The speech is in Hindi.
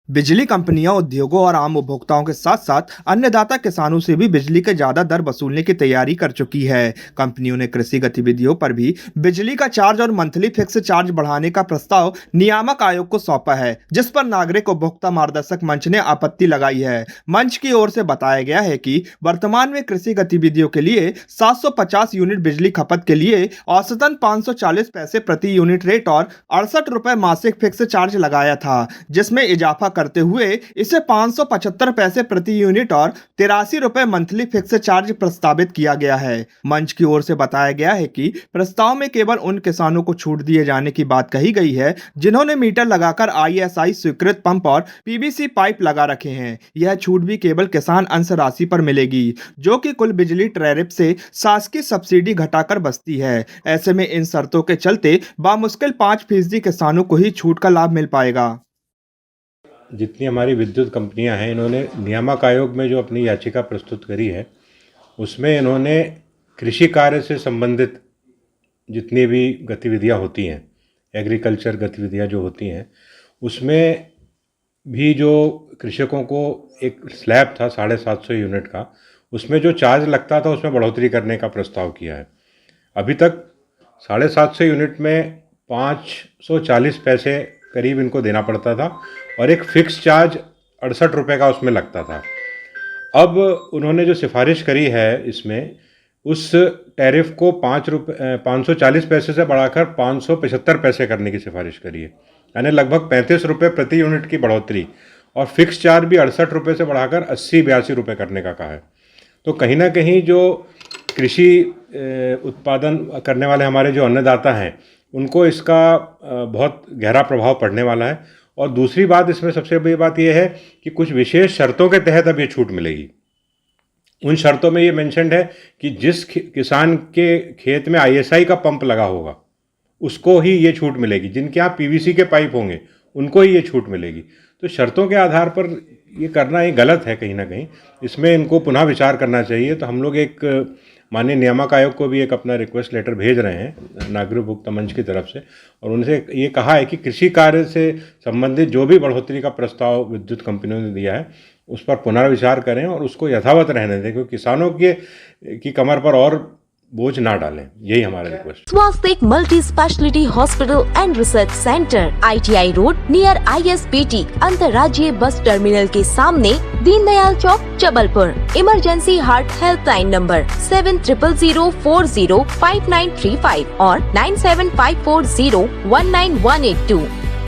बिजली कंपनियां उद्योगों और आम उपभोक्ताओं के साथ साथ अन्नदाता किसानों से भी बिजली के ज्यादा दर वसूलने की तैयारी कर चुकी है। कंपनियों ने कृषि गतिविधियों पर भी बिजली का चार्ज और मंथली फिक्स चार्ज बढ़ाने का प्रस्ताव नियामक आयोग को सौंपा है, जिस पर नागरिक उपभोक्ता मार्गदर्शक मंच ने आपत्ति लगाई है। मंच की ओर से बताया गया है कि वर्तमान में कृषि गतिविधियों के लिए 750 यूनिट बिजली खपत के लिए औसतन 540 पैसे प्रति यूनिट रेट और 68 रुपए मासिक फिक्स चार्ज लगाया था, जिसमें इजाफा करते हुए इसे 575 पैसे प्रति यूनिट और 83 रुपए मंथली फिक्स चार्ज प्रस्तावित किया गया है। मंच की ओर से बताया गया है कि प्रस्ताव में केवल उन किसानों को छूट दिए जाने की बात कही गई है जिन्होंने मीटर लगाकर ISI स्वीकृत पंप और PVC पाइप लगा रखे हैं। यह छूट भी केवल किसान अंश राशि पर मिलेगी, जो कि कुल बिजली टैरिफ से शासकीय सब्सिडी घटाकर बचती है। ऐसे में इन शर्तों के चलते बामुश्किल 5% किसानों को ही छूट का लाभ मिल पाएगा। जितनी हमारी विद्युत कंपनियां हैं, इन्होंने नियामक आयोग में जो अपनी याचिका प्रस्तुत करी है, उसमें इन्होंने कृषि कार्य से संबंधित जितनी भी गतिविधियां होती हैं, एग्रीकल्चर गतिविधियां जो होती हैं, उसमें भी जो कृषकों को एक स्लैब था 750 यूनिट का, उसमें जो चार्ज लगता था उसमें बढ़ोतरी करने का प्रस्ताव किया है। अभी तक 750 यूनिट में 540 पैसे करीब इनको देना पड़ता था और एक फिक्स चार्ज 68 रुपये का उसमें लगता था। अब उन्होंने जो सिफारिश करी है इसमें, उस टैरिफ को 540 पैसे से बढ़ाकर 575 पैसे करने की सिफारिश करी है, यानी लगभग 35 रुपये प्रति यूनिट की बढ़ोतरी, और फिक्स चार्ज भी 68 रुपये से बढ़ाकर 80-82 रुपये करने का कहा है। तो कहीं ना कहीं जो कृषि उत्पादन करने वाले हमारे जो अन्नदाता हैं, उनको इसका बहुत गहरा प्रभाव पड़ने वाला है। और दूसरी बात, इसमें सबसे बड़ी बात यह है कि कुछ विशेष शर्तों के तहत अब ये छूट मिलेगी। उन शर्तों में ये मेंशन्ड है कि जिस किसान के खेत में ISI का पंप लगा होगा उसको ही ये छूट मिलेगी, जिनके यहाँ PVC के पाइप होंगे उनको ही ये छूट मिलेगी। तो शर्तों के आधार पर ये करना ये गलत है कहीं ना कहीं, इसमें इनको पुनः विचार करना चाहिए। तो हम लोग एक माननीय नियामक आयोग को भी एक अपना रिक्वेस्ट लेटर भेज रहे हैं नागरिक उपभोक्ता मंच की तरफ से, और उनसे ये कहा है कि कृषि कार्य से संबंधित जो भी बढ़ोतरी का प्रस्ताव विद्युत कंपनियों ने दिया है उस पर पुनर्विचार करें और उसको यथावत रहने दें, क्योंकि किसानों की कमर पर और बोझ ना डालें। यही हमारा request. Swastik multi speciality hospital and research centre, ITI road near ISBT अंतर्राज्यीय बस टर्मिनल के सामने, Deendayal Chowk, Jabalpur. Emergency heart helpline number 7000405935 और 9754019182।